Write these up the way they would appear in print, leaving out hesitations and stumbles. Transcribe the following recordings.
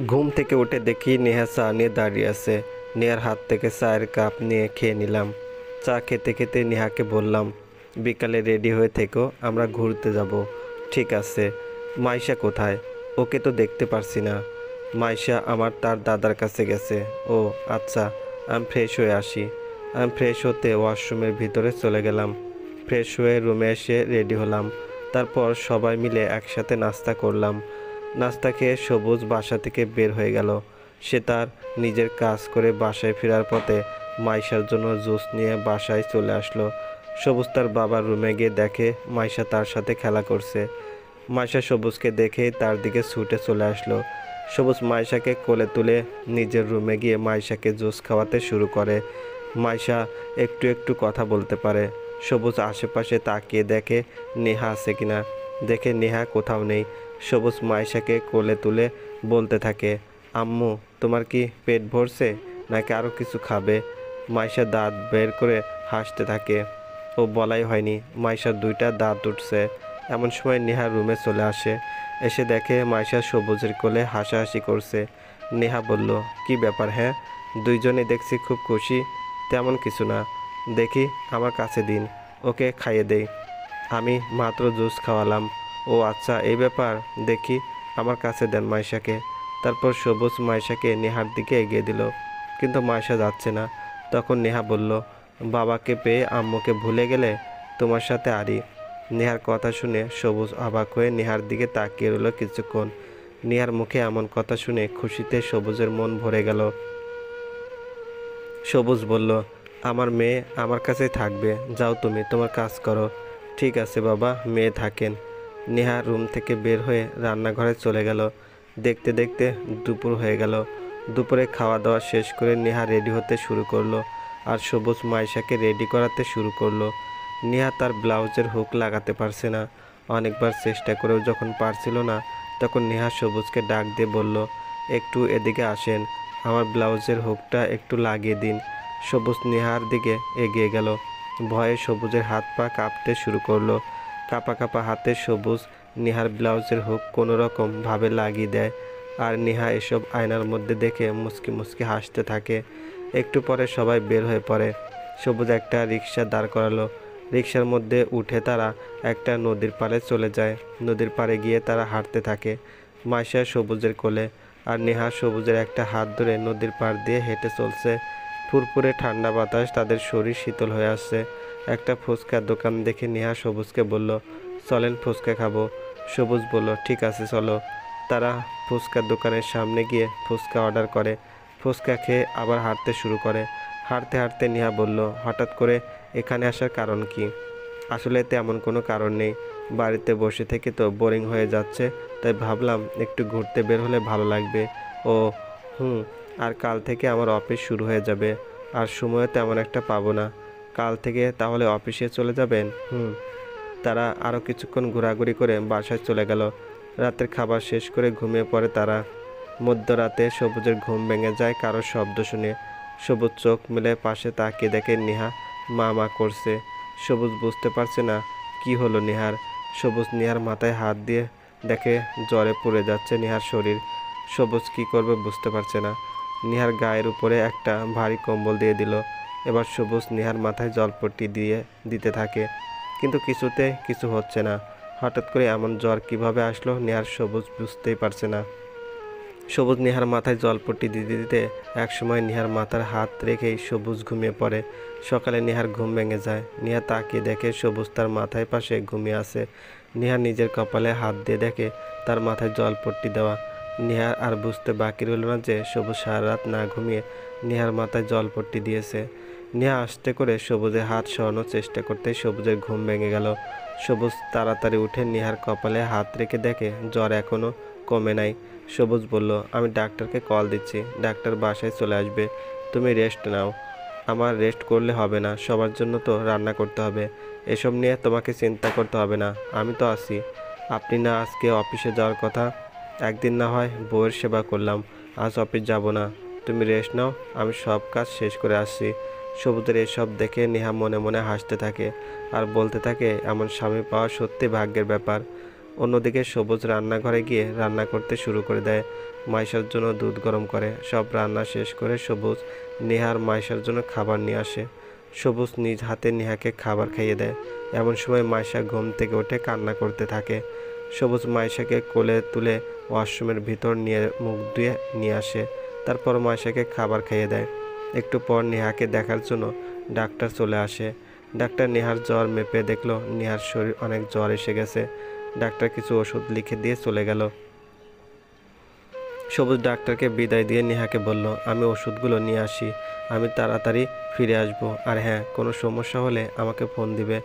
ঘুম থেকে উঠে দেখি নেহা চা নিয়ে দাঁড়িয়ে আছে। নেহার হাত থেকে চায়ের কাপ নিয়ে খেয়ে নিলাম। চা খেতে খেতে নেহাকে বললাম, বিকালে রেডি হয়ে থেকো, আমরা ঘুরতে যাব। ঠিক আছে। মাইশা কোথায়? ওকে তো দেখতে পারছি না। মাইশা আমার তার দাদার কাছে গেছে। ও আচ্ছা, আমি ফ্রেশ হয়ে আসি। আমি ফ্রেশ হতে ওয়াশরুমের ভিতরে চলে গেলাম। ফ্রেশ হয়ে রুমে এসে রেডি হলাম। তারপর সবাই মিলে একসাথে নাস্তা করলাম। নাস্তা খেয়ে সবুজ বাসা থেকে বের হয়ে গেল। সে তার নিজের কাজ করে বাসায় ফেরার পথে মাইশার জন্য জুস নিয়ে বাসায় চলে আসলো। সবুজ তার বাবার রুমে গিয়ে দেখে মাইশা তার সাথে খেলা করছে। মাইশা সবুজকে দেখে তার দিকে ছুটে চলে আসলো। সবুজ মাইশাকে কোলে তুলে নিজের রুমে গিয়ে মাইশাকে জুস খাওয়াতে শুরু করে। মাইশা একটু একটু কথা বলতে পারে। সবুজ আশেপাশে তাকিয়ে দেখে নেহা আছে কিনা। দেখে নেহা কোথাও নেই। সবুজ মাইশাকে কোলে তুলে বলতে থাকে, আম্মু তোমার কি পেট ভরছে নাকি আরও কিছু খাবে? মাইশা দাঁত বের করে হাসতে থাকে। ও বলাই হয়নি মাইশার দুইটা দাঁত উঠছে। এমন সময় নেহা রুমে চলে আসে। এসে দেখে মাইশা সবুজের কোলে হাসাহাসি করছে। নেহা বলল, কি ব্যাপার? হ্যাঁ, দুইজনে দেখছি খুব খুশি। তেমন কিছু না, দেখি আমার কাছে দিন, ওকে খাইয়ে দেই। আমি মাত্র জুস খাওয়ালাম। ও আচ্ছা, এই ব্যাপার, দেখি আমার কাছে দেন মাইশাকে। তারপর সবুজ মাইশাকে নেহার দিকে এগিয়ে দিল, কিন্তু মাইশা যাচ্ছে না। তখন নেহা বলল, বাবাকে পেয়ে আম্মুকে ভুলে গেলে? তোমার সাথে আরি। নেহার কথা শুনে সবুজ অবাক হয়ে নেহার দিকে তাকিয়ে রইল কিছুক্ষণ। নেহার মুখে এমন কথা শুনে খুশিতে সবুজের মন ভরে গেল। সবুজ বলল, আমার মেয়ে আমার কাছেই থাকবে, যাও তুমি তোমার কাজ করো। ঠিক আছে বাবা, মেয়ে থাকেন। নেহা রুম থেকে বের হয়ে রান্নাঘরে চলে গেল। দেখতে দেখতে দুপুর হয়ে গেল। দুপুরে খাওয়া দাওয়া শেষ করে নেহা রেডি হতে শুরু করলো, আর সবুজ মাইশাকে রেডি করাতে শুরু করলো। নেহা তার ব্লাউজের হুক লাগাতে পারছে না। অনেকবার চেষ্টা করেও যখন পারছিল না, তখন নেহা সবুজকে ডাক দিয়ে বলল, একটু এদিকে আসেন, আমার ব্লাউজের হুকটা একটু লাগিয়ে দিন। সবুজ নেহার দিকে এগিয়ে গেল। ভয়ে সবুজের হাত পা কাঁপতে শুরু করলো। কাঁপা কাঁপা হাতে সবুজ নেহার ব্লাউজের হুক কোনো রকম ভাবে লাগিয়ে দেয়। আর নেহা এসব আয়নার মধ্যে দেখে মুচকি মুচকি হাসতে থাকে। একটু পরে সবাই বের হয়ে পড়ে। সবুজ একটা রিক্সা দাঁড় করালো। রিক্সার মধ্যে উঠে তারা একটা নদীর পাড়ে চলে যায়। নদীর পাড়ে গিয়ে তারা হাঁটতে থাকে, মাইশা সবুজের কোলে। আর নেহা সবুজের একটা হাত ধরে নদীর পাড় দিয়ে হেঁটে চলছে। ফুরফুরে ঠান্ডা বাতাস তাদের শরীর শীতল হয়ে আসছে। একটা ফুচকার দোকান দেখে নেহা সবুজকে বলল, চলেন ফুচকা খাবো। সবুজ বলল, ঠিক আছে চলো। তারা ফুচকার দোকানের সামনে গিয়ে ফুচকা অর্ডার করে। ফুচকা খেয়ে আবার হাঁটতে শুরু করে। হাঁটতে হাঁটতে নেহা বলল, হঠাৎ করে এখানে আসার কারণ কি? আসলে তেমন কোনো কারণ নেই, বাড়িতে বসে থেকে তো বোরিং হয়ে যাচ্ছে, তাই ভাবলাম একটু ঘুরতে বের হলে ভালো লাগবে। ও হুম, আর কাল থেকে আমার অফিস শুরু হয়ে যাবে, আর সময়ও তেমন একটা পাবো না। কাল থেকে তাহলে অফিসে চলে যাবেন? হুম। তারা আরও কিছুক্ষণ ঘোরাঘুরি করে বাসায় চলে গেল। রাতের খাবার শেষ করে ঘুমিয়ে পড়ে তারা। মধ্যরাতে সবুজের ঘুম ভেঙে যায় কারোর শব্দ শুনে। সবুজ চোখ মেলে পাশে তাকিয়ে দেখে নেহা মা মা করছে। সবুজ বুঝতে পারছে না কি হলো নেহার। সবুজ নেহার মাথায় হাত দিয়ে দেখে জ্বরে পুড়ে যাচ্ছে নেহার শরীর। সবুজ কি করবে বুঝতে পারছে না। নেহার গায়ের উপরে একটা ভারী কম্বল দিয়ে দিল। এবার সবুজ নেহার মাথায় জলপট্টি দিয়ে দিতে থাকে, কিন্তু কিছুতে কিছু হচ্ছে না। হঠাৎ করে এমন জ্বর কিভাবে আসলো নেহার সবুজ বুঝতেই পারছে না। সবুজ নেহার মাথায় জলপট্টি দিতে দিতে একসময় নেহার মাথার হাত রেখেই সবুজ ঘুমিয়ে পড়ে। সকালে নেহার ঘুম ভেঙে যায়। নেহা তাকিয়ে দেখে সবুজ তার মাথায় পাশে ঘুমিয়ে আছে। নেহা নিজের কপালে হাত দিয়ে দেখে তার মাথায় জলপট্টি দেওয়া। নেহার আর বুঝতে বাকি রইল না যে সবুজ সারা রাত না ঘুমিয়ে নেহার মাথায় জলপট্টি দিয়েছে। নেহা আস্তে করে সবুজের হাত সরানোর চেষ্টা করতে সবুজের ঘুম ভেঙে গেল। সবুজ তাড়াতাড়ি উঠে নেহার কপালে হাত রেখে দেখে জ্বর এখনও কমে নাই। সবুজ বলল, আমি ডাক্তারকে কল দিচ্ছি, ডাক্তার বাসায় চলে আসবে, তুমি রেস্ট নাও। আমার রেস্ট করলে হবে না, সবার জন্য তো রান্না করতে হবে। এসব নিয়ে তোমাকে চিন্তা করতে হবে না, আমি তো আছি। আপনি না আজকে অফিসে যাওয়ার কথা? একদিন না হয় বউয়ের সেবা করলাম, আজ অফিস যাব না। তুমি রেস্ট নাও, আমি সব কাজ শেষ করে আসছি। সবুজের এসব দেখে নেহা মনে মনে হাসতে থাকে আর বলতে থাকে, এমন স্বামী পাওয়া সত্যি ভাগ্যের ব্যাপার। অন্যদিকে সবুজ রান্নাঘরে গিয়ে রান্না করতে শুরু করে দেয়। মাইশার জন্য দুধ গরম করে। সব রান্না শেষ করে সবুজ নেহার মাইশার জন্য খাবার নিয়ে আসে। সবুজ নিজ হাতে নেহাকে খাবার খাইয়ে দেয়। এমন সময় মাইশা ঘুম থেকে উঠে কান্না করতে থাকে। সবুজ মাইশাকে কোলে তুলে ওয়াশরুমের ভিতর নিয়ে মুখ ধুয়ে নিয়ে আসে। তারপর মাইশাকে খাবার খাইয়ে দেয়। একটু পর নেহাকে দেখার জন্য ডাক্তার চলে আসে। ডাক্তার নেহার জ্বর মেপে দেখলো নেহার শরীর অনেক জ্বর এসে গেছে। ডাক্তার কিছু ওষুধ লিখে দিয়ে চলে গেল। সবুজ ডাক্তারকে বিদায় দিয়ে নেহাকে বলল, আমি ওষুধগুলো নিয়ে আসি, আমি তাড়াতাড়ি ফিরে আসব। আর হ্যাঁ, কোনো সমস্যা হলে আমাকে ফোন দিবে।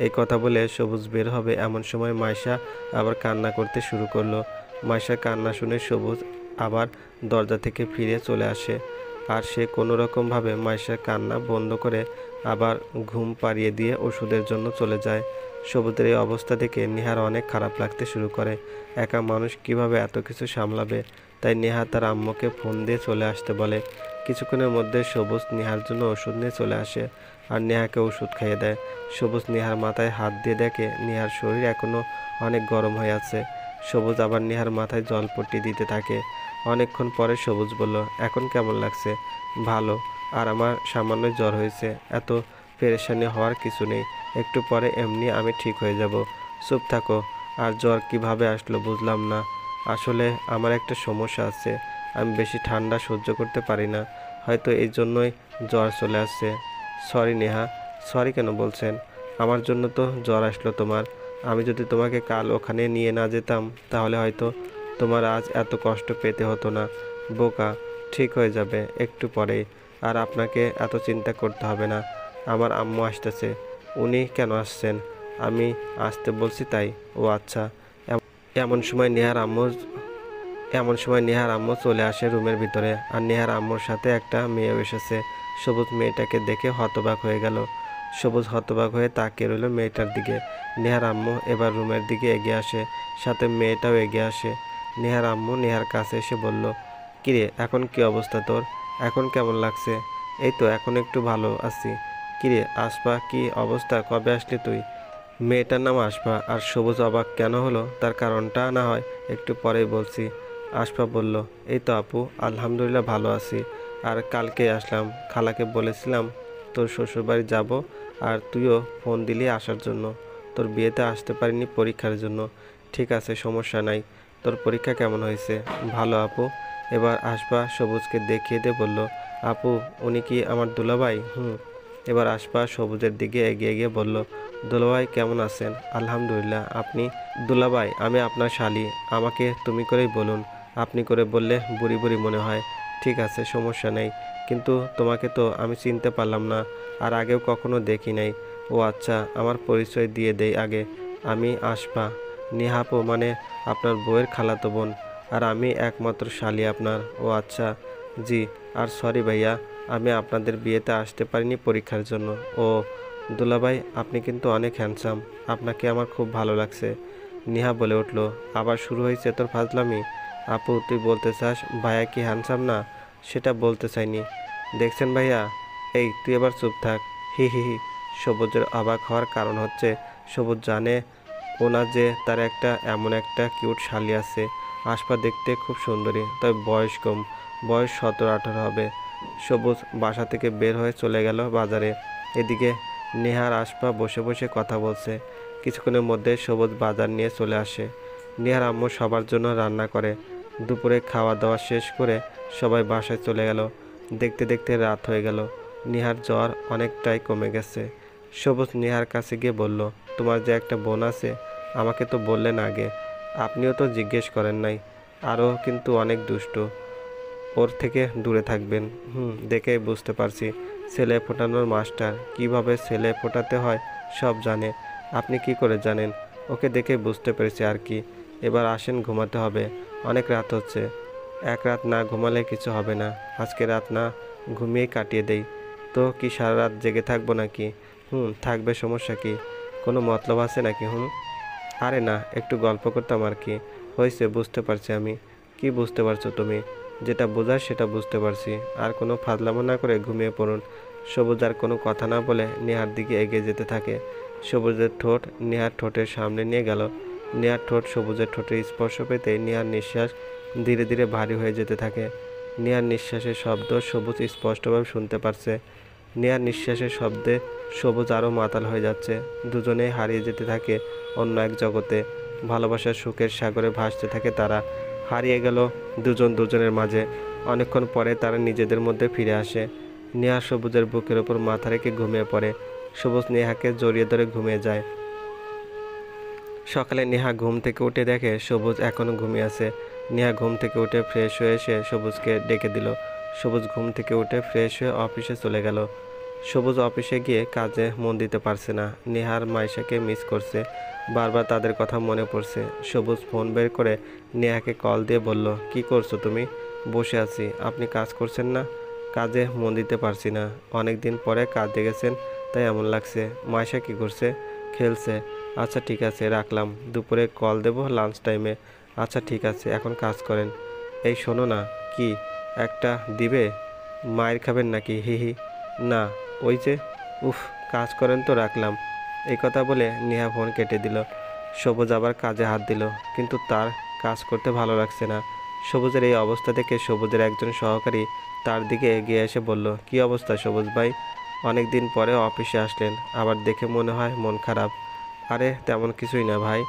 এই কথা বলে সবুজ বের হবে এমন সময় মাইশা আবার কান্না করতে শুরু করলো। মাইশার কান্না শুনে সবুজ আবার দরজা থেকে ফিরে চলে আসে। আর সে কোনো রকমভাবে মাইশার কান্না বন্ধ করে আবার ঘুম পাড়িয়ে দিয়ে ওষুধের জন্য চলে যায়। সবুজের এই অবস্থা দেখে নেহার অনেক খারাপ লাগতে শুরু করে। একা মানুষ কিভাবে এত কিছু সামলাবে। তাই নেহা তার আম্মুকে ফোন দিয়ে চলে আসতে বলে। কিছুক্ষণের মধ্যে সবুজ নেহার জন্য ওষুধ নিয়ে চলে আসে আর নেহাকে ওষুধ খাইয়ে দেয়। সবুজ নেহার মাথায় হাত দিয়ে দেখে নেহার শরীর এখনও অনেক গরম হয়ে আছে। সবুজ আবার নেহার মাথায় জলপট্টি দিতে থাকে। অনেকক্ষণ পরে সবুজ বলল, এখন কেমন লাগছে? ভালো। আর আমার সামান্য জ্বর হয়েছে, এত পেরেশানি হওয়ার কিছু নেই, একটু পরে এমনি আমি ঠিক হয়ে যাব। চুপ থাকো। আর জ্বর কিভাবে আসলো বুঝলাম না। আসলে আমার একটা সমস্যা আছে, আমি বেশি ঠান্ডা সহ্য করতে পারি না, হয়তো এই জন্যই জ্বর চলে আসছে। সরি নেহা। সরি কেন বলছেন? আমার জন্য তো জ্বর আসলো তোমার। আমি যদি তোমাকে কাল ওখানে নিয়ে না যেতাম তাহলে হয়তো তোমার আজ এত কষ্ট পেতে হতো না। বোকা, ঠিক হয়ে যাবে একটু পরেই। আর আপনাকে এত চিন্তা করতে হবে না। আমার আম্মু আসতেছে। উনি কেন আসছেন? আমি আসতে বলছি তাই। ও আচ্ছা। এমন সময় নেহার আম্মু চলে আসে রুমের ভিতরে। আর নেহার আম্মুর সাথে একটা মেয়েও এসেছে। সবুজ মেয়েটাকে দেখে হতবাক হয়ে গেল। সবুজ হতবাক হয়ে তাকিয়ে রইল মেয়েটার দিকে। নেহার আম্মু এবার রুমের দিকে এগিয়ে আসে, সাথে মেয়েটাও এগিয়ে আসে। নেহার আম্মু নেহার কাছে এসে বলল, কিরে, এখন কি অবস্থা তোর? এখন কেমন লাগছে? এই তো এখন একটু ভালো আছি। কিরে আশপা, কি অবস্থা? কবে আসলি তুই? মেয়েটার নাম আশপা। আর সবুজ অবাক কেন হলো তার কারণটা না হয় একটু পরেই বলছি। আশপা বলল, এই তো আপু, আলহামদুলিল্লাহ ভালো আছি। আর কালকে আসলাম, খালাকে বলেছিলাম তোর শ্বশুরবাড়ি যাব, আর তুইও ফোন দিলি আসার জন্য। তোর বিয়েতে আসতে পারিনি পরীক্ষার জন্য। ঠিক আছে, সমস্যা নাই। তোর পরীক্ষা কেমন হয়েছে? ভালো আপু। এবার আশপা সবুজকে দেখিয়ে দিয়ে বলল, আপু উনি কি আমার দুলাভাই? হুম। এবার আশপা সবুজের দিকে এগিয়ে গিয়ে বলল, দুলাভাই কেমন আছেন? আলহামদুলিল্লাহ। আপনি? দুলাভাই আমি আপনার শালি, আমাকে তুমি করেই বলুন। আপনি করে বললে বুড়ি বুড়ি মনে হয়। ঠিক আছে, সমস্যা নেই, কিন্তু তোমাকে তো আমি চিনতে পারলাম না, আর আগেও কখনো দেখি নাই। ও আচ্ছা, আমার পরিচয় দিয়ে দেই আগে। আমি আশপা, নিহাপো মানে আপনার বউয়ের খালাতো বোন। আর আমি একমাত্র শালি আপনার। ও আচ্ছা, জি। আর সরি ভাইয়া, আমি আপনাদের বিয়েতে আসতে পারিনি পরীক্ষার জন্য। ও দুলাভাই, আপনি কিন্তু অনেক হ্যান্ডসাম, আপনাকে আমার খুব ভালো লাগছে। নেহা বলে উঠল, আবার শুরু হয়েছে তোর ফাজলামি? আপু তুই বলতে চাস ভাইয়া কি হ্যান্ডসাম না? সেটা বলতে চাইনি। দেখছেন ভাইয়া? এই তুই এবার চুপ থাক। হি হি হি। সবুজের অবাক হওয়ার কারণ হচ্ছে সবুজ জানে ওনা যে তার এমন একটা কিউট শালি আছে। আশপা দেখতে খুব সুন্দরী, তবে বয়স কম, বয়স 17-18 হবে। সবুজ বাসা থেকে বের হয়ে চলে গেল বাজারে। এদিকে নেহার আশপা বসে বসে কথা বলছে। কিছুক্ষণের মধ্যে সবুজ বাজার নিয়ে চলে আসে। নেহার আম্মু সবার জন্য রান্না করে। দুপুরে খাওয়া দাওয়া শেষ করে সবাই বাসায় চলে গেল। দেখতে দেখতে রাত হয়ে গেল। নেহার জ্বর অনেকটাই কমে গেছে। সবুজ নেহার কাছে গিয়ে বলল, তোমার যে একটা বোন আছে, আমাকে তো বললেন আগে। আপনিও তো জিজ্ঞেস করেন নাই। আরও কিন্তু অনেক দুষ্ট, ওর থেকে দূরে থাকবেন। দেখেই বুঝতে পারছি, ছেলে ফোটানোর মাস্টার, কিভাবে ছেলে ফোটাতে হয় সব জানে। আপনি কি করে জানেন? ওকে দেখে বুঝতে পেরেছি আর কি। এবার আসেন, ঘুমাতে হবে, অনেক রাত হচ্ছে। এক রাত না ঘুমালে কিছু হবে না, আজকে রাত না ঘুমিয়েই কাটিয়ে দেই। তো কি সারা রাত জেগে থাকবো নাকি? থাকবে, সমস্যা কি? কোনো মতলব আছে নাকি? আরে না, একটু গল্প করতাম আর কি। হয়েছে, বুঝতে পারছি আমি। কি বুঝতে পারছো তুমি? যেটা বোঝার সেটা বুঝতে পারছি। আর কোনো ফাজলামো না করে ঘুমিয়ে পড়ুন। সবুজ আর কোনো কথা না বলে নেহার দিকে এগিয়ে যেতে থাকে। সবুজের ঠোঁট নেহার ঠোঁটের সামনে নিয়ে গেল। নেহার ঠোঁট সবুজের ঠোঁটের স্পর্শ পেতে নেহার নিঃশ্বাস ধীরে ধীরে ভারী হয়ে যেতে থাকে। নেহার নিঃশ্বাসের শব্দ সবুজ স্পষ্টভাবে শুনতে পারছে। নেহার নিঃশ্বাসের শব্দে সবুজ আরও মাতাল হয়ে যাচ্ছে। দুজনেই হারিয়ে যেতে থাকে অন্য এক জগতে। ভালোবাসার সুখের সাগরে ভাসতে থাকে তারা। হারিয়ে গেল দুজন দুজনের মাঝে। অনেকক্ষণ পরে তারা নিজেদের মধ্যে ফিরে আসে। নেহা সবুজের বুকের ওপর মাথা রেখে ঘুমিয়ে পড়ে। সবুজ নেহাকে জড়িয়ে ধরে ঘুমিয়ে যায়। সকালে নেহা ঘুম থেকে উঠে দেখে সবুজ এখনও ঘুমিয়ে আছে। নেহা ঘুম থেকে উঠে ফ্রেশ হয়ে এসে সবুজকে ডেকে দিল। সবুজ ঘুম থেকে উঠে ফ্রেশ হয়ে অফিসে চলে গেল। সবুজ অফিসে গিয়ে কাজে মন দিতে পারছে না। নেহার মাইশাকে মিস করছে। বারবার তাদের কথা মনে পড়ছে। সবুজ ফোন বের করে নেহাকে কল দিয়ে বলল, কি করছো তুমি? বসে আছি। আপনি কাজ করছেন না? কাজে মন দিতে পারছি না। অনেক দিন পরে কাজে গেছেন তাই এমন লাগছে। মাইশা কি করছে? খেলছে। আচ্ছা ঠিক আছে, রাখলাম। দুপুরে কল দেব লাঞ্চ টাইমে। আচ্ছা ঠিক আছে, এখন কাজ করেন। এই শোনো না। কি একটা দিবে? মায়ের খাবেন নাকি? হি হি। না, ওই যে। উফ, কাজ করেন তো, রাখলাম। এই কথা বলে নেহা ফোন কেটে দিল। সবুজ আবার কাজে হাত দিল, কিন্তু তার কাজ করতে ভালো লাগছে না। সবুজের এই অবস্থা দেখে সবুজের একজন সহকারী তার দিকে এগিয়ে এসে বলল, কি অবস্থা সবুজ ভাই? অনেক দিন পরে অফিসে আসলেন, আবার দেখে মনে হয় মন খারাপ। আরে তেমন কিছুই না ভাই।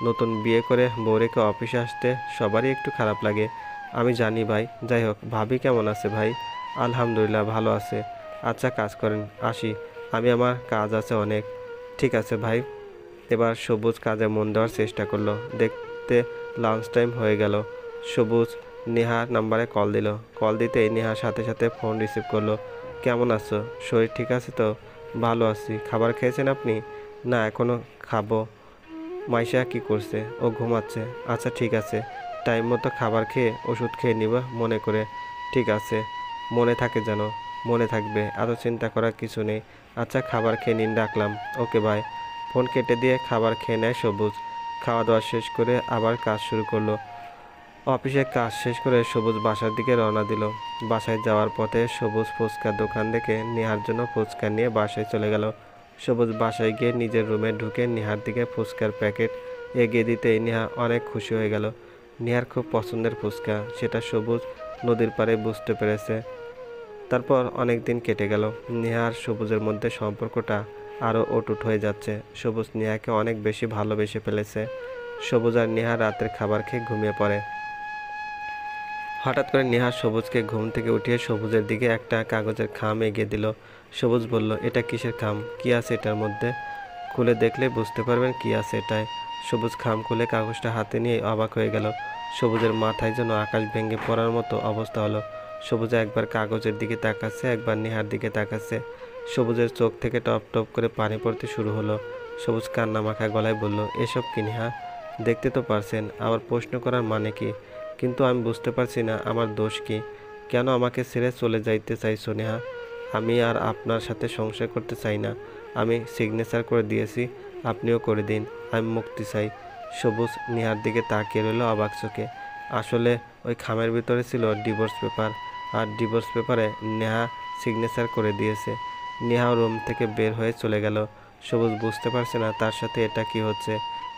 নতুন বিয়ে করে বউ রেখে অফিসে আসতে সবারই একটু খারাপ লাগে। আমি জানি ভাই। যাই হোক, ভাবি কেমন আছে ভাই? আলহামদুলিল্লাহ ভালো আছে। আচ্ছা কাজ করেন, আসি। আমার কাজ আছে অনেক। ঠিক আছে ভাই। এবার সবুজ কাজে মন দেওয়ার চেষ্টা করলো। দেখতে লাঞ্চ টাইম হয়ে গেল। সবুজ নেহার নাম্বারে কল দিল। কল দিতেই নেহার সাথে সাথে ফোন রিসিভ করলো। কেমন আছো? শরীর ঠিক আছে তো? ভালো আছি। খাবার খেয়েছেন আপনি? না, এখনও খাবো। মাইশা কি করছে? ও ঘুমাচ্ছে। আচ্ছা ঠিক আছে, টাইম মতো খাবার খেয়ে ওষুধ খেয়ে নিবা মনে করে। ঠিক আছে, মনে থাকে যেন। মনে থাকবে, এত চিন্তা করার কিছু নেই। আচ্ছা খাবার খেয়ে নিন, রাখলাম। Okay bye. ফোন কেটে দিয়ে খাবার খেয়ে নেয় সবুজ। খাওয়া দাওয়া শেষ করে আবার কাজ শুরু করলো। অফিসে কাজ শেষ করে সবুজ বাসার দিকে রওনা দিল। বাসায় যাওয়ার পথে সবুজ ফুচকার দোকান দেখে নেহার জন্য ফুচকা নিয়ে বাসায় চলে গেল। সবুজ বাসায় গিয়ে নিজের রুমে ঢুকে নেহার দিকে ফুচকার প্যাকেট এগিয়ে দিতেই নেহা অনেক খুশি হয়ে গেল। নেহার খুব পছন্দের ফুচকা, সেটা সবুজ নদীর পাড়ে বুঝতে পেরেছে। তারপর অনেক দিন কেটে গেল। নেহা আর সবুজের মধ্যে সম্পর্কটা আরও অটুট হয়ে যাচ্ছে। সবুজ নেহাকে অনেক বেশি ভালোবেসে ফেলেছে। সবুজ আর নেহা রাতের খাবার খেয়ে ঘুমিয়ে পড়ে। হঠাৎ করে নেহা সবুজকে ঘুম থেকে উঠিয়ে সবুজের দিকে একটা কাগজের খাম এগিয়ে দিল। সবুজ বলল, এটা কিসের খাম? কি আছে এটার মধ্যে? খুলে দেখলে বুঝতে পারবেন কি আছে এটায়। সবুজ খাম খুলে কাগজটা হাতে নিয়ে অবাক হয়ে গেল। সবুজের মাথায় যেন আকাশ ভেঙে পড়ার মতো অবস্থা হলো। সবুজ একবার কাগজের দিকে তাকাচ্ছে, একবার নেহার দিকে তাকাচ্ছে। সবুজের চোখ থেকে টপ টপ করে পানি পড়তে শুরু হলো। সবুজ কান্না মাখা গলায় বলল, এসব কি নেহা? দেখতে তো পারছেন, আবার প্রশ্ন করার মানে কি? কিন্তু আমি বুঝতে পারছি না আমার দোষ কি। কেন আমাকে ছেড়ে চলে যাইতে চাইছো নেহা? আমি আর আপনার সাথে সংসার করতে চাই না। আমি সিগনেচার করে দিয়েছি, আপনিও করে দিন। আমি মুক্তি চাই। সবুজ নেহার দিকে তাকিয়ে রইল অবাক চোখে। আসলে ওই খামের ভিতরে ছিল ডিভোর্স পেপার, আর ডিভোর্স পেপারে নেহা সিগনেচার করে দিয়েছে। নেহাও রুম থেকে বের হয়ে চলে গেল। সবুজ বুঝতে পারছে না তার সাথে এটা কি হচ্ছে।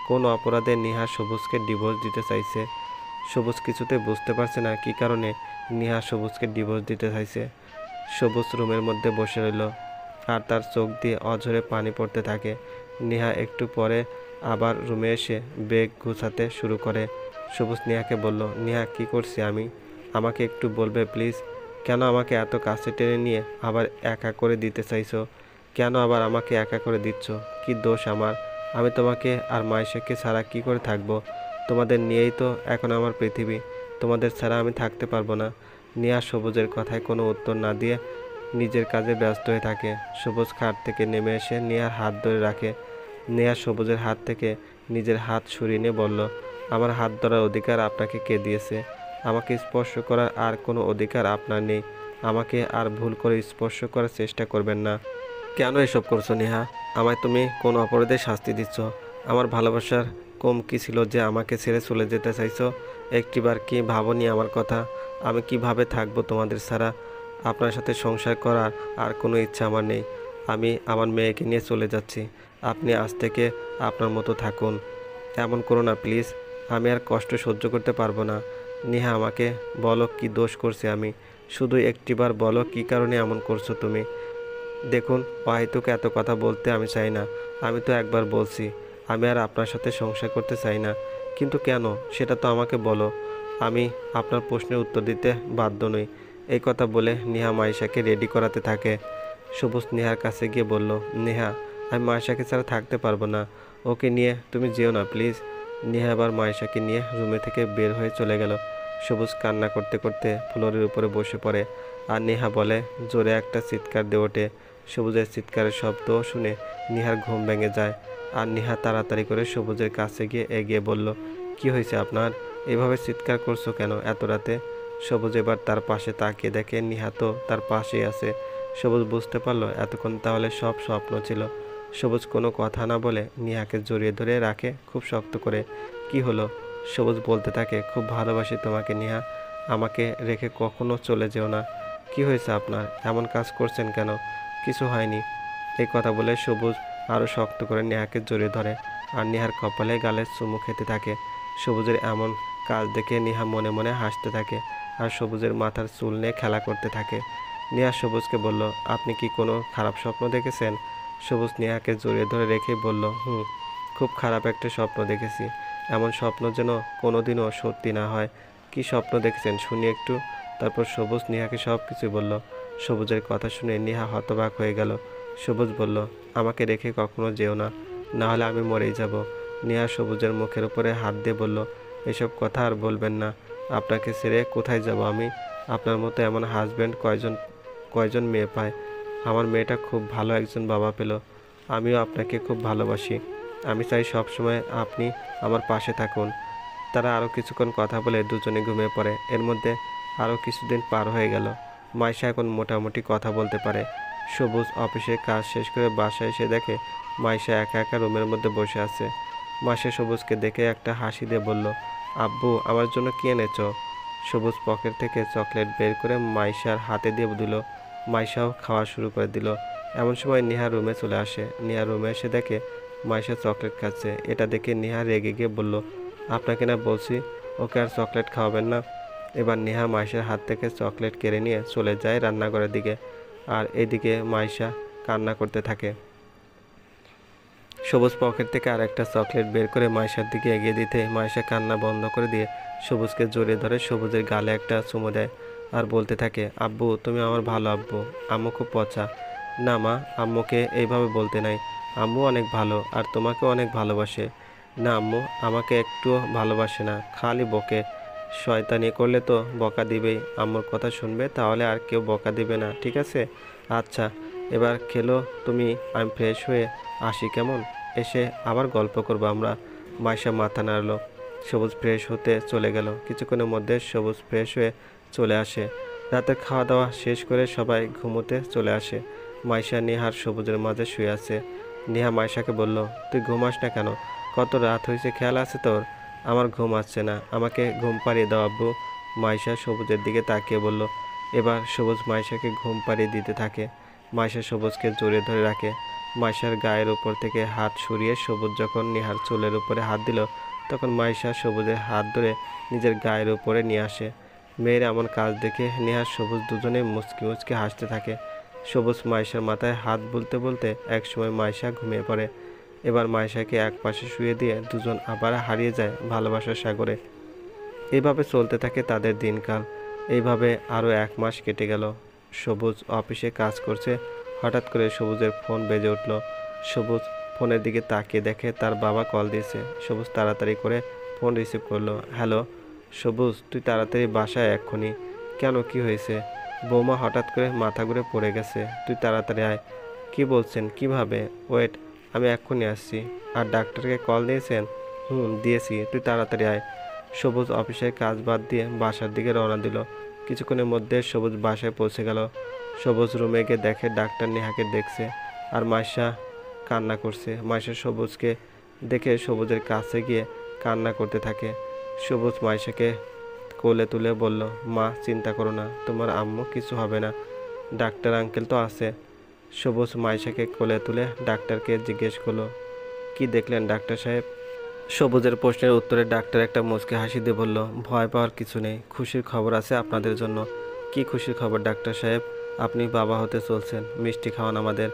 কোন অপরাধে নেহা সবুজকে ডিভোর্স দিতে চাইছে। সবুজ কিছুতে বুঝতে পারছে না কী কারণে নেহা সবুজকে ডিভোর্স দিতে চাইছে। সবুজ রুমের মধ্যে বসে রইল, আর তার চোখ দিয়ে অঝরে পানি পড়তে থাকে। নেহা একটু পরে আবার রুমে এসে ব্যাগ গুছাতে শুরু করে। সবুজ নেহাকে বলল, নেহা কী করছি আমি? আমাকে একটু বলবে প্লিজ? কেন আমাকে এত কাছে টেনে নিয়ে আবার একা করে দিতে চাইছো? কেন আবার আমাকে একা করে দিচ্ছ? কি দোষ আমার? আমি তোমাকে আর মাইশাকে ছাড়া কি করে থাকবো? তোমাদের নিয়েই তো এখন আমার পৃথিবী। তোমাদের ছাড়া আমি থাকতে পারবো না। নেহা সবুজের কথায় কোনো উত্তর না দিয়ে নিজের কাজে ব্যস্ত হয়ে থাকে। সবুজ খাট থেকে নেমে এসে নেহার হাত ধরে রাখে। নেহা সবুজের হাত থেকে নিজের হাত সরিয়ে নিয়ে বলল, আমার হাত ধরার অধিকার আপনাকে কে দিয়েছে? আমাকে স্পর্শ করার আর কোনো অধিকার আপনার নেই। আমাকে আর ভুল করে স্পর্শ করার চেষ্টা করবেন না। কেন এসব করছো নেহা? আমায় তুমি কোন অপরাধে শাস্তি দিচ্ছ? আমার ভালোবাসার কম কি ছিল যে আমাকে ছেড়ে চলে যেতে চাইছো? একটিবার কি ভাবনি আমার কথা? আমি কিভাবে থাকবো তোমাদের ছাড়া? আপনার সাথে সংসার করার আর কোনো ইচ্ছা আমার নেই। আমি আমার মেয়েকে নিয়ে চলে যাচ্ছি। আপনি আজ থেকে আপনার মতো থাকুন। এমন করো না প্লিজ। আমি আর কষ্ট সহ্য করতে পারবো না। নেহা আমাকে বলো কি দোষ করছি আমি, শুধু একটিবার বলো কি কারণে এমন করছো তুমি। দেখুন অহেতুক এত কথা বলতে আমি চাই না, আমি তো একবার বলছি আমি আর আপনার সাথে সংসার করতে চাই না, কিন্তু কেন সেটা তো আমাকে বলো, আমি আপনার প্রশ্নের উত্তর দিতে বাধ্য নই। এই কথা বলে নেহা মাইশাকে রেডি করাতে থাকে। সবুজ নেহার কাছে গিয়ে বলল, নেহা আমি মাইশাকে ছাড়া থাকতে পারবো না, ওকে নিয়ে তুমি যেও না প্লিজ। নেহা আবার মাইশাকে নিয়ে রুমে থেকে বের হয়ে চলে গেল। সবুজ কান্না করতে করতে ফ্লোরের উপরে বসে পড়ে আর নেহা বলে জোরে একটা চিৎকার দিয়ে ওঠে। সবুজের চিৎকারের শব্দ শুনে নেহার ঘুম ভেঙে যায় আর নেহা তাড়াতাড়ি করে সবুজের কাছে গিয়ে এগিয়ে বলল, কি হয়েছে আপনার, এভাবে চিৎকার করছো কেন এত রাতে? সবুজ এবার তার পাশে তাকিয়ে দেখে নেহা তো তার পাশেই আছে। সবুজ বুঝতে পারলো এতক্ষণ তাহলে সব স্বপ্ন ছিল। সবুজ কোনো কথা না বলে নেহাকে জড়িয়ে ধরে রাখে খুব শক্ত করে। কি হলো? সবুজ বলতে থাকে, খুব ভালোবাসি তোমাকে নেহা, আমাকে রেখে কখনো চলে যেও না। কি হয়েছে আপনার, এমন কাজ করছেন কেন? কিছু হয়নি। এই কথা বলে সবুজ আরও শক্ত করে নেহাকে জড়িয়ে ধরে আর নেহার কপালে গালে চুমু খেতে থাকে। সবুজের এমন কাজ দেখে নেহা মনে মনে হাসতে থাকে আর সবুজের মাথার চুল নিয়ে খেলা করতে থাকে। নেহা সবুজকে বলল, আপনি কি কোনো খারাপ স্বপ্ন দেখেছেন? সবুজ নেহাকে জড়িয়ে ধরে রেখেই বলল, খুব খারাপ একটা স্বপ্ন দেখেছি, এমন স্বপ্ন যেন কোনোদিনও সত্যি না হয়। কি স্বপ্ন দেখেছেন শুনি একটু। তারপর সবুজ নেহাকে সব কিছু বলল। সবুজের কথা শুনে নেহা হতবাক হয়ে গেল। সবুজ বলল, আমাকে রেখে কখনো যেও না, না হলে আমি মরেই যাব। নেহা সবুজের মুখের উপরে হাত দিয়ে বলল, এসব কথা আর বলবেন না, আপনাকে ছেড়ে কোথায় যাব আমি? আপনার মতো এমন হাজব্যান্ড কয়জন কয়জন মেয়ে পায়? আমার মেয়েটা খুব ভালো একজন বাবা পেল। আমিও আপনাকে খুব ভালোবাসি, আমি চাই সব সময় আপনি আমার পাশে থাকুন। তারা আরও কিছুক্ষণ কথা বলে দুজনে ঘুমিয়ে পড়ে। এর মধ্যে আরও কিছুদিন পার হয়ে গেল। মাইশা এখন মোটামুটি কথা বলতে পারে। সবুজ অফিসে কাজ শেষ করে বাসায় এসে দেখে মাইশা একা একা রুমের মধ্যে বসে আছে। মাইশা সবুজকে দেখে একটা হাসি দিয়ে বলল, আব্বু আমার জন্য কি এনেছো? সবুজ পকেট থেকে চকলেট বের করে মাইশার হাতে দিয়ে দিল। মাইশাও খাওয়া শুরু করে দিল। এমন সময় নেহা রুমে চলে আসে। নেহা রুমে এসে দেখে মাইশা চকলেট খাচ্ছে। এটা দেখে নেহা রেগে গিয়ে বলল, আপনাকে না বলছি ওকে আর চকলেট খাওয়াবেন না। এবার নেহা মাইশার হাত থেকে চকলেট কেড়ে নিয়ে চলে যায় রান্নাঘরের দিকে আর এদিকে মাইশা কান্না করতে থাকে। সবুজ পকেট থেকে আরেকটা চকলেট বের করে মাইশার দিকে এগিয়ে দিতে মাইশা কান্না বন্ধ করে দিয়ে সবুজকে জড়িয়ে ধরে সবুজের গালে একটা চুমু দেয় আর বলতে থাকে, আব্বু তুমি আমার ভালো আব্বু, আম্মু খুব পচা। না মা, আম্মুকে এইভাবে বলতে নাই, আম্মু অনেক ভালো আর তোমাকেও অনেক ভালোবাসে। না আম্মু আমাকে একটুও ভালোবাসে না, খালি বকে। শয়তানি করলে তো বকা দিবেই, আম্মুর কথা শুনবে তাহলে আর কেউ বকা দিবে না, ঠিক আছে? আচ্ছা এবার খেলো তুমি, আমি ফ্রেশ হয়ে আসি কেমন, এসে আবার গল্প করবো আমরা। মাইশা মাথা নাড়ল। সবুজ ফ্রেশ হতে চলে গেল। কিছুক্ষণের মধ্যে সবুজ ফ্রেশ হয়ে চলে আসে। রাতের খাওয়া দাওয়া শেষ করে সবাই ঘুমোতে চলে আসে। মাইশা নেহার সবুজের মাঝে শুয়ে আছে। নেহা মাইশাকে বলল, তুই ঘুমাস না কেন, কত রাত হয়েছে খেয়াল আছে তোর? আমার ঘুম আসছে না, আমাকে ঘুম পাড়িয়ে দাও আব্বু। মাইশা সবুজের দিকে তাকিয়ে বলল। এবার সবুজ মাইশাকে ঘুম পাড়িয়ে দিতে থাকে। মাইশা সবুজকে জড়িয়ে ধরে রাখে। মাইশার গায়ের উপর থেকে হাত সরিয়ে সবুজ যখন নেহার চুলের উপরে হাত দিল তখন মাইশা সবুজের হাত ধরে নিজের গায়ের উপরে নিয়ে আসে। মেয়ের এমন কাজ দেখে নেহার সবুজ দুজনে মুচকি মুচকি হাসতে থাকে। সবুজ মাইশার মাথায় হাত বুলতে বলতে একসময় মাইশা ঘুমিয়ে পড়ে। এবার মাইশাকে এক পাশে শুয়ে দিয়ে দুজন আবার হারিয়ে যায় ভালোবাসার সাগরে। এইভাবে চলতে থাকে তাদের দিনকাল। এইভাবে আরও 1 মাস কেটে গেল। সবুজ অফিসে কাজ করছে। হঠাৎ করে সবুজের ফোন বেজে উঠল। সবুজ ফোনের দিকে তাকিয়ে দেখে তার বাবা কল দিয়েছে। সবুজ তাড়াতাড়ি করে ফোন রিসিভ করলো। হ্যালো সবুজ, তুই তাড়াতাড়ি বাসায় এক্ষুনি। কেন, কি হয়েছে? বৌমা হঠাৎ করে মাথা ঘুরে পড়ে গেছে, তুই তাড়াতাড়ি আয়। কি বলছেন, কিভাবে? ওয়েট, আমি এক্ষুনি আসছি। আর ডাক্তারকে কল দিয়েছেন? দিয়েছি, তুই তাড়াতাড়ি আয়। সবুজ অফিসের কাজ বাদ দিয়ে বাসার দিকে রওনা দিল। কিছুক্ষণের মধ্যে সবুজ বাসায় পৌঁছে গেল। সবুজ রুমে গিয়ে দেখে ডাক্তার নেহাকে দেখছে আর মাইশা কান্না করছে। মাইশা সবুজকে দেখে সবুজের কাছে গিয়ে কান্না করতে থাকে। সবুজ মাইশাকে কোলে তুলে বলল, মা চিন্তা করো না, তোমার আম্মু কিছু হবে না, ডাক্তার আঙ্কেল তো আছে। সবুজ মাইশাকে কোলে তুলে ডাক্তারকে জিজ্ঞেস করলো, কি দেখলেন ডাক্তার সাহেব? সবুজের প্রশ্নের উত্তরে ডাক্তার একটা মুচকি হাসি দিয়ে বলল, ভয় পাওয়ার কিছু নেই, খুশির খবর আছে আপনাদের জন্য। কি খুশির খবর ডাক্তার সাহেব? আপনি বাবা হতে চলছেন, মিষ্টি খাওয়ান আমাদের।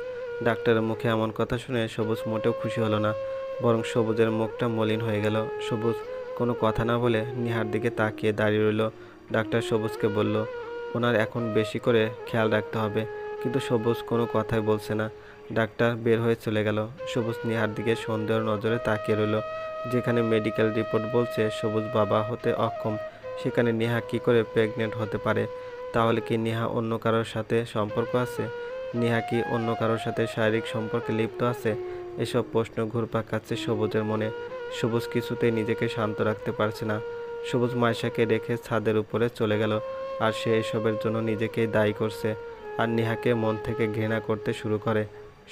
ডাক্তারের মুখে এমন কথা শুনে সবুজ মোটেও খুশি হলো না, বরং সবুজের মুখটা মলিন হয়ে গেল। সবুজ কোনো কথা না বলে নিহার দিকে তাকিয়ে দাঁড়িয়ে রইল। ডাক্তার সবুজকে বলল, ওনার এখন বেশি করে খেয়াল রাখতে হবে। কিন্তু সবুজ কোনো কথাই বলছে না। ডাক্তার বের হয়ে চলে গেল। সবুজ নিহার দিকে সন্দেহের নজরে তাকিয়ে রইল। যেখানে মেডিকেল রিপোর্ট বলছে সবুজ বাবা হতে অক্ষম, সেখানে নেহা কী করে প্রেগনেন্ট হতে পারে? তাহলে কি নেহা অন্য কারোর সাথে সম্পর্ক আছে? নেহা কি অন্য কারোর সাথে শারীরিক সম্পর্কে লিপ্ত আছে? এসব প্রশ্ন ঘুরপাক খাচ্ছে সবুজের মনে। সবুজ কিছুতেই নিজেকে শান্ত রাখতে পারছে না। সবুজ মাইশাকে রেখে ছাদের উপরে চলে গেল, আর সে এসবের জন্য নিজেকেই দায়ী করছে, আর নেহাকে মন থেকে ঘৃণা করতে শুরু করে।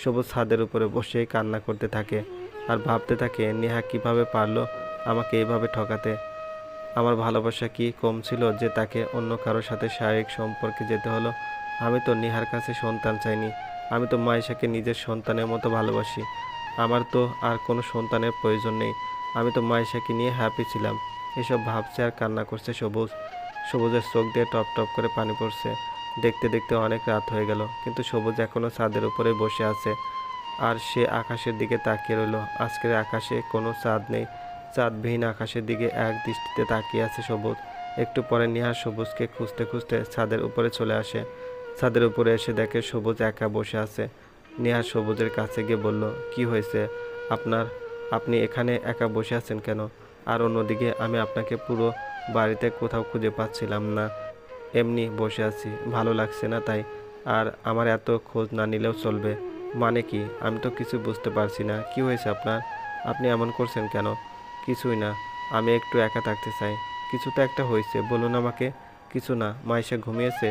সবুজ ছাদের উপরে বসেই কান্না করতে থাকে আর ভাবতে থাকে, নেহা কিভাবে পারলো আমাকে এইভাবে ঠকাতে? আমার ভালোবাসা কি কম ছিল যে তাকে অন্য কারোর সাথে শারীরিক সম্পর্কে যেতে হলো? আমি তো নেহার কাছে সন্তান চাইনি, আমি তো মাইশাকে নিজের সন্তানের মতো ভালোবাসি। আমার তো আর কোনো সন্তানের প্রয়োজন নেই, আমি তো মাইশাকে নিয়ে হ্যাপি ছিলাম। এসব ভাবছে আর কান্না করছে সবুজ। সবুজের চোখ দিয়ে টপ টপ করে পানি পড়ছে। দেখতে দেখতে অনেক রাত হয়ে গেল, কিন্তু সবুজ এখনও ছাদের উপরে বসে আছে, আর সে আকাশের দিকে তাকিয়ে রইল। আজকের আকাশে কোনো চাঁদ নেই। চাঁদবিহীন আকাশের দিকে এক দৃষ্টিতে তাকিয়ে আছে সবুজ। একটু পরে নিহার সবুজকে খুঁজতে খুঁজতে ছাদের উপরে চলে আসে। ছাদের উপরে এসে দেখে সবুজ একা বসে আছে। নিহার সবুজের কাছে গিয়ে বলল, কি হয়েছে আপনার? আপনি এখানে একা বসে আছেন কেন? আর অন্যদিকে আমি আপনাকে পুরো বাড়িতে কোথাও খুঁজে পাচ্ছিলাম না, এমনি বসে আছি, ভালো লাগছে না তাই। আর আমার এত খোঁজ না নিলেও চলবে। মানে কি? আমি তো কিছু বুঝতে পারছি না, কি হয়েছে আপনার? আপনি এমন করছেন কেন? কিছুই না, আমি একটু একা থাকতে চাই। কিছু তো একটা হয়েছে, বলুন আমাকে। কিছু না, মাইশা ঘুমিয়েছে।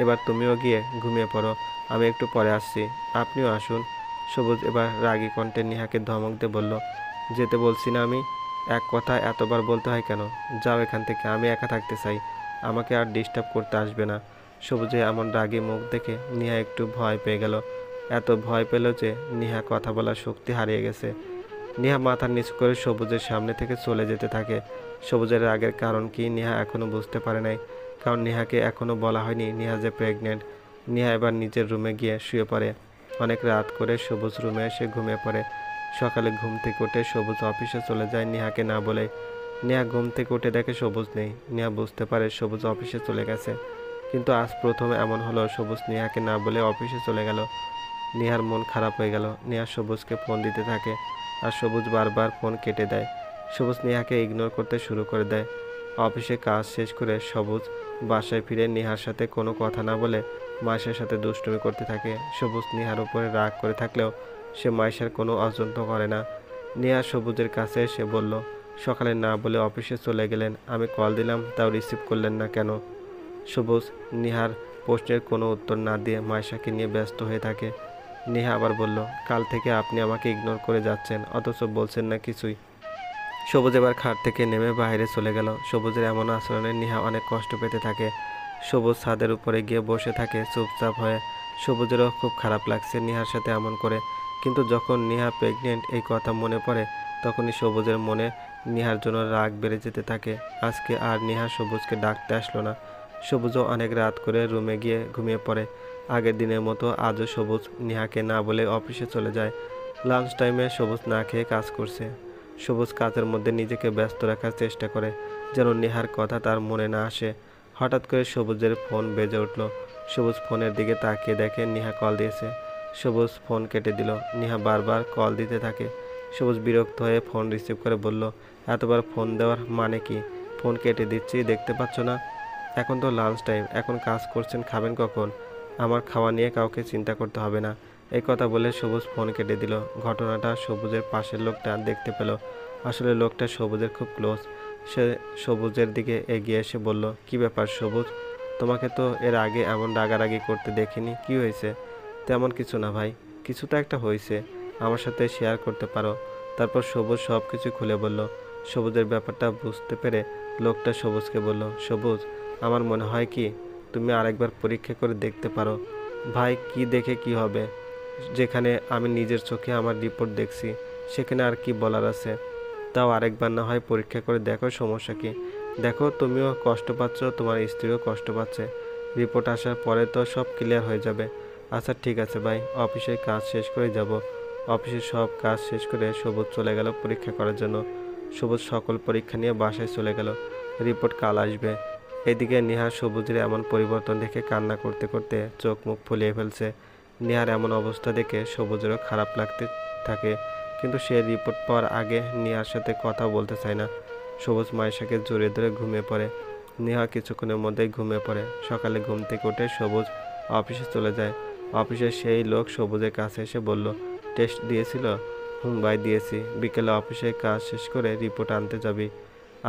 এবার তুমিও গিয়ে ঘুমিয়ে পড়ো, আমি একটু পরে আসছি, আপনিও আসুন। সবুজ এবার রাগী কণ্ঠে নেহাকে ধমক দিয়ে বলল, যেতে বলছি না আমি? এক কথা এতবার বলতে হয় কেন? যাও এখান থেকে, আমি একা থাকতে চাই, আমাকে আর ডিস্টার্ব করতে আসবে না। সবুজে এমন রাগী মুখ দেখে নেহা একটু ভয় পেয়ে গেল। এত ভয় পেল যে নেহা কথা বলার শক্তি হারিয়ে গেছে। নেহা মাথা নিচু করে সবুজের সামনে থেকে চলে যেতে থাকে। সবুজের রাগের কারণ কি নেহা এখনো বুঝতে পারে নাই, কারণ নেহাকে এখনো বলা হয়নি নেহা যে প্রেগনেন্ট। নেহা এবার নিজের রুমে গিয়ে শুয়ে পড়ে। অনেক রাত করে সবুজ রুমে এসে ঘুমিয়ে পড়ে। সকালে ঘুম থেকে উঠে সবুজ অফিসে চলে যায় নেহাকে না বলে। নেহা ঘুম থেকে উঠে দেখে সবুজ নেই। নেহা বুঝতে পারে সবুজ অফিসে চলে গেছে, কিন্তু আজ প্রথম এমন হলো সবুজ নেহাকে না বলে অফিসে চলে গেল। নেহার মন খারাপ হয়ে গেল। নেহা সবুজকে ফোন দিতে থাকে, আর সবুজ বারবার ফোন কেটে দেয়। সবুজ নেহাকে ইগনোর করতে শুরু করে দেয়। অফিসে কাজ শেষ করে সবুজ বাসায় ফিরে নেহার সাথে কোনো কথা না বলে মায়েশার সাথে দুষ্টুমি করতে থাকে। সবুজ নেহার উপরে রাগ করে থাকলেও সে মায়েশার কোনো অযত্ন করে না। নেহা সবুজের কাছে এসে বলল, সকালে না বলে অফিসে চলে গেলেন, আমি কল দিলাম তাও রিসিভ করলেন না কেন? সবুজ নেহার প্রশ্নের কোনো উত্তর না দিয়ে মায়েশাকে নিয়ে ব্যস্ত হয়ে থাকে। নেহা আবার বলল, কাল থেকে আপনি আমাকে ইগনোর করে যাচ্ছেন, অথচ বলছেন না কিছুই। সবুজ এবার খাট থেকে নেমে বাইরে চলে গেল। সবুজের এমন আচরণে নেহা অনেক কষ্ট পেতে থাকে। সবুজ ছাদের উপরে গিয়ে বসে থাকে চুপচাপ হয়ে। সবুজেরও খুব খারাপ লাগছে নেহার সাথে এমন করে, কিন্তু যখন নেহা প্রেগনেন্ট এই কথা মনে পড়ে, তখনই সবুজের মনে নেহার জন্য রাগ বেড়ে যেতে থাকে। আজকে আর নেহা সবুজকে ডাকতে আসলো না। সবুজও অনেক রাত করে রুমে গিয়ে ঘুমিয়ে পড়ে। আগের দিনের মতো আজও সবুজ নেহাকে না বলে অফিসে চলে যায়। লাঞ্চ টাইমে সবুজ না খেয়ে কাজ করছে। সবুজ কাজের মধ্যে নিজেকে ব্যস্ত রাখার চেষ্টা করে, যেন নেহার কথা তার মনে না আসে। হঠাৎ করে সবুজের ফোন বেজে উঠল। সবুজ ফোনের দিকে তাকিয়ে দেখে নেহা কল দিয়েছে। সবুজ ফোন কেটে দিল। নেহা বারবার কল দিতে থাকে। সবুজ বিরক্ত হয়ে ফোন রিসিভ করে বলল, এতবার ফোন দেওয়ার মানে কি? ফোন কেটে দিচ্ছি, দেখতে পাচ্ছ না? এখন তো লাঞ্চ টাইম, এখন কাজ করছেন, খাবেন কখন? আমার খাওয়া নিয়ে কাউকে চিন্তা করতে হবে না। এই কথা বলে সবুজ ফোন কেটে দিল। ঘটনাটা সবুজের পাশের লোকটা দেখতে পেল। আসলে লোকটা সবুজের খুব ক্লোজ। সে সবুজের দিকে এগিয়ে এসে বলল, কি ব্যাপার সবুজ, তোমাকে তো এর আগে এমন রাগারাগি করতে দেখিনি, কি হয়েছে? তেমন কিছু না ভাই, কিছু তো একটা হয়েছে, আমার সাথে শেয়ার করতে পারো। তারপর সবুজ সব কিছু খুলে বলল। সবুজের ব্যাপারটা বুঝতে পেরে লোকটা সবুজকে বলল, সবুজ, আমার মনে হয় কি তুমি আরেকবার পরীক্ষা করে দেখতে পারো। ভাই, কি দেখে কি হবে? যেখানে আমি নিজের চোখে আমার রিপোর্ট দেখছি, সেখানে আর কি বলার আছে? তাও আরেকবার না হয় পরীক্ষা করে দেখো সমস্যা কি। দেখো তুমিও কষ্ট পাচ্ছ, তোমার স্ত্রীও কষ্ট পাচ্ছে, রিপোর্ট আসার পরে তো সব ক্লিয়ার হয়ে যাবে। আচ্ছা ঠিক আছে ভাই, অফিসের কাজ শেষ করে যাব। অফিসের সব কাজ শেষ করে সবুজ চলে গেল পরীক্ষা করার জন্য। সবুজ সকল পরীক্ষা নিয়ে বাসায় চলে গেল। রিপোর্ট কাল আসবে। এদিকে নেহা সবুজের এমন পরিবর্তন দেখে কান্না করতে করতে চোখ মুখ ফুলিয়ে ফেলছে। নেহার এমন অবস্থা দেখে সবুজেরও খারাপ লাগতে থাকে, কিন্তু সে রিপোর্ট পাওয়ার আগে নেহার সাথে কথা বলতে চায় না। সবুজ মায়েশাকে জড়িয়ে ধরে ঘুমিয়ে পড়ে। নেহা কিছুক্ষণের মধ্যেই ঘুমিয়ে পড়ে। সকালে ঘুম থেকে উঠে সবুজ অফিসে চলে যায়। অফিসে সেই লোক সবুজের কাছে এসে বলল, টেস্ট দিয়েছিল? ভাই দিয়েছি। বিকেলে অফিসে কাজ শেষ করে রিপোর্ট আনতে যাবি?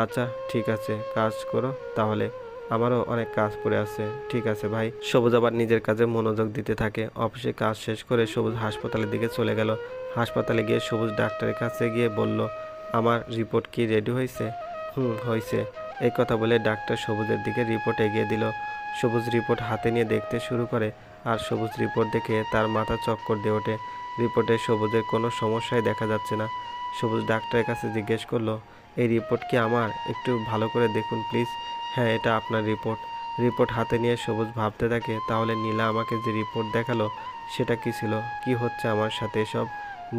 আচ্ছা ঠিক আছে, কাজ করো তাহলে, আমারও অনেক কাজ পড়ে আছে। ঠিক আছে ভাই। সবুজ আবার নিজের কাজে মনোযোগ দিতে থাকে। অফিসে কাজ শেষ করে সবুজ হাসপাতালের দিকে চলে গেল। হাসপাতালে গিয়ে সবুজ ডাক্তারের কাছে গিয়ে বলল, আমার রিপোর্ট কি রেডি হয়েছে? হয়েছে। এই কথা বলে ডাক্তার সবুজের দিকে রিপোর্ট এগিয়ে দিল। সবুজ রিপোর্ট হাতে নিয়ে দেখতে শুরু করে, আর সবুজ রিপোর্ট দেখে তার মাথা চক্কর দিয়ে ওঠে। রিপোর্টে সবুজের কোনো সমস্যাই দেখা যাচ্ছে না। সবুজ ডাক্তারের কাছে জিজ্ঞেস করলো, এই রিপোর্ট কি আমার? একটু ভালো করে দেখুন প্লিজ। হ্যাঁ, এটা আপনার রিপোর্ট। রিপোর্ট হাতে নিয়ে সবুজ ভাবতে থাকে, তাহলে নীলা আমাকে যে রিপোর্ট দেখালো সেটা কি ছিল? কি হচ্ছে আমার সাথে এসব?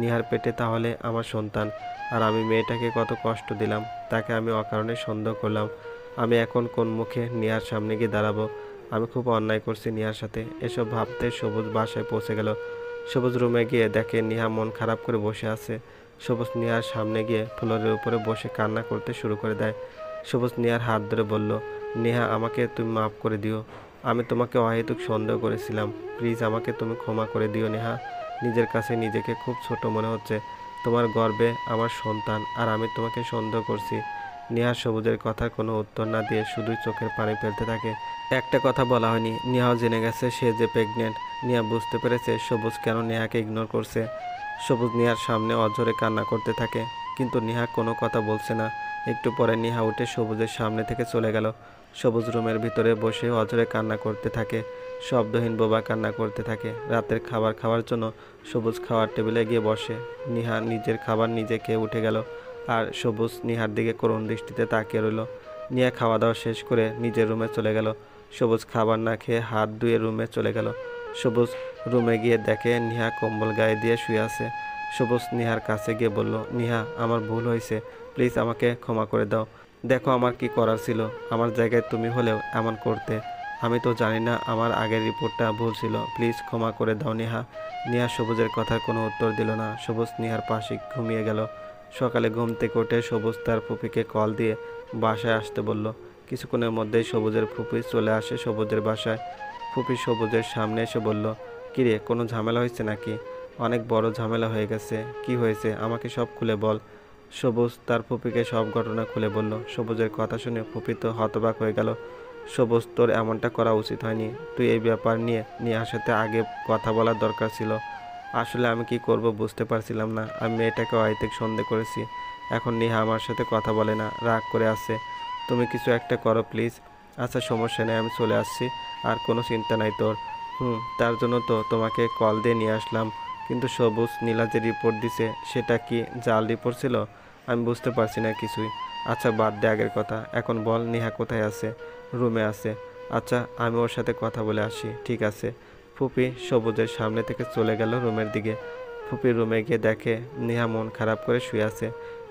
নিহার পেটে তাহলে আমার সন্তান, আর আমি মেয়েটাকে কত কষ্ট দিলাম, তাকে আমি অকারণে সন্দেহ করলাম। আমি এখন কোন মুখে নিহার সামনে গিয়ে দাঁড়াবো? আমি খুব অন্যায় করছি নিহার সাথে। এসব ভাবতে সবুজ বাসায় পৌঁছে গেল। সবুজ রুমে গিয়ে দেখে নিহা মন খারাপ করে বসে আছে। সবুজ নিহার সামনে গিয়ে ফ্লোরের উপরে বসে কান্না করতে শুরু করে দেয়। সবুজ নিহার হাত ধরে বলল, নেহা আমাকে তুমি মাফ করে দিও। আমি তোমাকে অহেতুক সন্দেহ করেছিলাম। প্লিজ আমাকে তুমি ক্ষমা করে দিও নেহা। নিজের কাছে নিজেকে খুব ছোট মনে হচ্ছে। তোমার গর্বে আমার সন্তান, আর আমি তোমাকে সন্দেহ করছি। নেহা সবুজের কথার কোনো উত্তর না দিয়ে শুধুই চোখের পানি ফেলতে থাকে। একটা কথা বলা হয়নি, নেহাও জেনে গেছে সে যে প্রেগনেন্ট। নেহা বুঝতে পেরেছে সবুজ কেন নেহাকে ইগনোর করছে। সবুজ নেহার সামনে অঝরে কান্না করতে থাকে, কিন্তু নেহা কোনো কথা বলছে না। একটু পরে নেহা উঠে সবুজের সামনে থেকে চলে গেল। সবুজ রুমের ভিতরে বসে অঝরে কান্না করতে থাকে, শব্দহীন বোবা কান্না করতে থাকে। রাতের খাবার খাওয়ার জন্য সবুজ খাওয়ার টেবিলে গিয়ে বসে। নেহা নিজের খাবার নিজে খেয়ে উঠে গেল, আর সবুজ নেহার দিকে করুণ দৃষ্টিতে তাকিয়ে রইল। নেহা খাওয়া দাওয়া শেষ করে নিজের রুমে চলে গেল। সবুজ খাবার না খেয়ে হাত ধুয়ে রুমে চলে গেল। সবুজ রুমে গিয়ে দেখে নেহা কম্বল গায়ে দিয়ে শুয়ে আছে। সবুজ নেহার কাছে গিয়ে বলল, নেহা আমার ভুল হয়েছে, প্লিজ আমাকে ক্ষমা করে দাও। দেখো আমার কি করার ছিল, আমার জায়গায় তুমি হলেও এমন করতে। আমি তো জানি না আমার আগের রিপোর্টটা ভুল ছিল, প্লিজ ক্ষমা করে দাও নেহা। নেহা সবুজের কথার কোনো উত্তর দিল না। সবুজ নেহার পাশে ঘুমিয়ে গেল। সকালে ঘুম থেকে উঠে সবুজ তার ফুপিকে কল দিয়ে বাসায় আসতে বলল। কিছুক্ষণের মধ্যেই সবুজের ফুপি চলে আসে সবুজের বাসায়। ফুপি সবুজের সামনে এসে বলল, কিরে কোনো ঝামেলা হয়েছে নাকি? অনেক বড় ঝামেলা হয়ে গেছে। কি হয়েছে আমাকে সব খুলে বল। সবুজ তার ফুপিকে সব ঘটনা খুলে বলল। সবুজের কথা শুনে ফুপি তো হতবাক হয়ে গেল। সবুজ, তোর এমনটা করা উচিত হয়নি। তুই এই ব্যাপার নিয়ে নেহার সাথে আগে কথা বলার দরকার ছিল। আসলে আমি কি করব বুঝতে পারছিলাম না। আমি মেয়েটাকে অহেতুক সন্দেহ করেছি। এখন নেহা আমার সাথে কথা বলে না, রাগ করে আছে। তুমি কিছু একটা করো প্লিজ। আচ্ছা সমস্যা নেই, আমি চলে আসছি। আর কোনো চিন্তা নাই তোর। তার জন্য তো তোমাকে কল দিয়ে নিয়ে আসলাম। কিন্তু সবুজ, নীলা যে রিপোর্ট দিছে সেটা কি জাল রিপোর্ট ছিল? আমি বুঝতে পারছি না কিছুই। আচ্ছা বাদ দে আগের কথা, এখন বল নেহা কোথায় আছে? রুমে আছে। আচ্ছা আমি ওর সাথে কথা বলে আসি। ঠিক আছে। ফুপি সবুজের সামনে থেকে চলে গেল রুমের দিকে। ফুপি রুমে গিয়ে দেখে নেহা মন খারাপ করে শুয়ে আছে।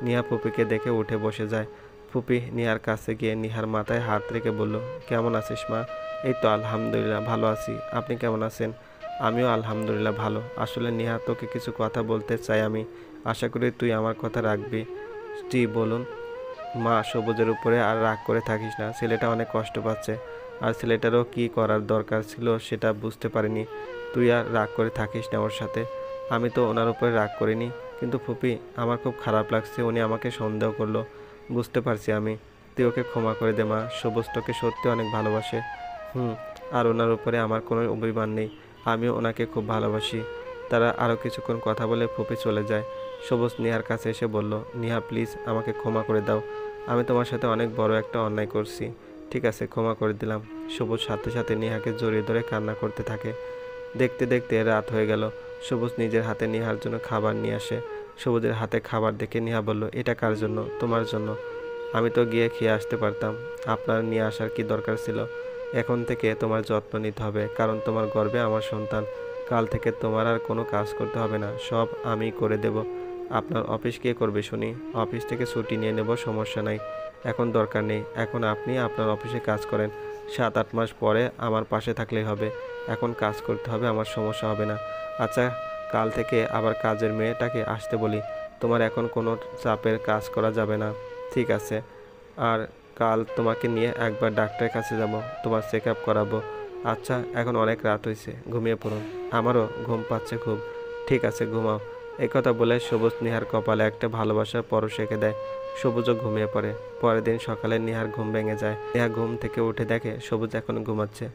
নেহা ফুপিকে দেখে উঠে বসে যায়। ফুপি নেহার কাছে গিয়ে নেহার মাথায় হাত রেখে বলল, কেমন আছিস মা? এই তো আলহামদুলিল্লাহ ভালো আছি। আপনি কেমন আছেন? আমিও আলহামদুলিল্লাহ ভালো। আসলে নেহা তোকে কিছু কথা বলতে চাই আমি। আশা করি তুই আমার কথা রাখবি। জি বলুন। মা, সবুজের উপরে আর রাগ করে থাকিস না। ছেলেটা অনেক কষ্ট পাচ্ছে, আর ছেলেটারও কি করার দরকার ছিল সেটা বুঝতে পারিনি। তুই আর রাগ করে থাকিস না ওর সাথে। আমি তো ওনার উপরে রাগ করিনি, কিন্তু ফুপি আমার খুব খারাপ লাগছে। উনি আমাকে সন্দেহ করলো। বুঝতে পারছি আমি। তুই ওকে ক্ষমা করে দে মা। সবুজ তোকে সত্যি অনেক ভালোবাসে। আর ওনার উপরে আমার কোনো অভিমান নেই। আমিও ওনাকে খুব ভালোবাসি। তারা আরও কিছুক্ষণ কথা বলে ফুপি চলে যায়। সবুজ নেহার কাছে এসে বলল, নেহা প্লিজ আমাকে ক্ষমা করে দাও। আমি তোমার সাথে অনেক বড় একটা অন্যায় করছি। ঠিক আছে, ক্ষমা করে দিলাম। সবুজ সাথে সাথে নেহাকে জড়িয়ে ধরে কান্না করতে থাকে। দেখতে দেখতে রাত হয়ে গেল। সবুজ নিজের হাতে নেহার জন্য খাবার নিয়ে আসে। সবুজের হাতে খাবার দেখে নেহা বলল, এটা কার জন্য? তোমার জন্য। আমি তো গিয়ে খেয়ে আসতে পারতাম। আপনার নিয়ে আসার কি দরকার ছিল? এখন থেকে তোমার যত্ন নিতে হবে, কারণ তোমার গর্ভে আমার সন্তান। কাল থেকে তোমার আর কোনো কাজ করতে হবে না, সব আমি করে দেব। আপনার অফিস কে করবে শুনি? অফিস থেকে ছুটি নিয়ে নেব, সমস্যা নাই। এখন দরকার নেই, এখন আপনি আপনার অফিসে কাজ করেন। 7-8 মাস পরে আমার পাশে থাকলেই হবে। এখন কাজ করতে হবে, আমার সমস্যা হবে না। আচ্ছা, কাল থেকে আবার কাজের মেয়েটাকে আসতে বলি। তোমার এখন কোনো চাপের কাজ করা যাবে না, ঠিক আছে? আর কাল তোমাকে নিয়ে একবার ডাক্তারের কাছে যাব, তোমার চেক আপ করাবো। আচ্ছা, এখন অনেক রাত হয়েছে, ঘুমিয়ে পড়ুন। আমারও ঘুম পাচ্ছে খুব। ঠিক আছে, ঘুমাও। এই কথা বলে সবুজ নিহার কপালে একটা ভালোবাসার পরশ এঁকে দেয়। সবুজও ঘুমিয়ে পড়ে। পরের দিন সকালে নিহার ঘুম ভেঙে যায়। নিহা ঘুম থেকে উঠে দেখে সবুজ এখনো ঘুমাচ্ছে।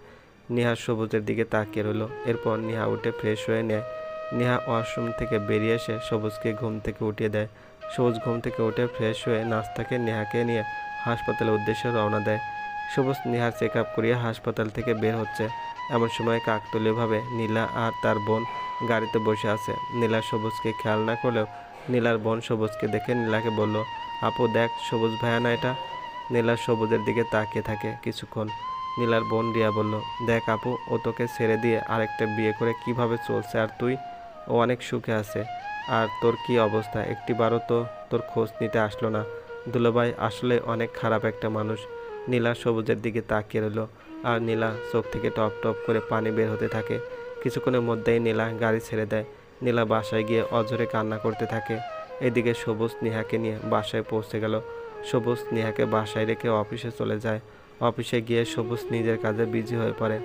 নিহা সবুজের দিকে তাকিয়ে রইল। এরপর নিহা উঠে ফ্রেশ হয়ে নেয়। নিহা ওয়াশরুম থেকে বেরিয়ে এসে সবুজকে ঘুম থেকে উঠিয়ে দেয়। সবুজ ঘুম থেকে উঠে ফ্রেশ হয়ে নাস্তা খেয়ে নেহাকে নিয়ে হাসপাতালের উদ্দেশ্যে রওনা দেয়। সবুজ নিহার চেক আপ করিয়ে হাসপাতাল থেকে বের হচ্ছে। এমন সময় কাকতালীয়ভাবে নীলা আর তার বোন গাড়িতে বসে আছে। নীলা সবুজকে খেয়াল না করলেও নীলার বোন সবুজকে দেখে নীলাকে বলল, আপু দেখ, সবুজ ভাইয়া না এটা? নীলা সবুজের দিকে তাকিয়ে থাকে কিছুক্ষণ। নীলার বোন রিয়া বলল, দেখ আপু, ও তোকে ছেড়ে দিয়ে আরেকটা বিয়ে করে কিভাবে চলছে, আর তুই? ও অনেক সুখে আছে। আর তোর কি অবস্থা? একটিবারও তো তোর খোঁজ নিতে আসলো না। দুলাভাই আসলে অনেক খারাপ একটা মানুষ। নীলা সবুজের দিকে তাকিয়ে রইল, আর নীলা চোখ থেকে টপ টপ করে পানি বের হতে থাকে। কিছুক্ষণের মধ্যেই নীলা গাড়ি ছেড়ে দেয়। নীলা বাসায় গিয়ে অঝরে কান্না করতে থাকে। এদিকে সবুজ নেহাকে নিয়ে বাসায় পৌঁছে গেল। সবুজ নেহাকে বাসায় রেখে অফিসে চলে যায়। অফিসে গিয়ে সবুজ নিজের কাজে বিজি হয়ে পড়ে।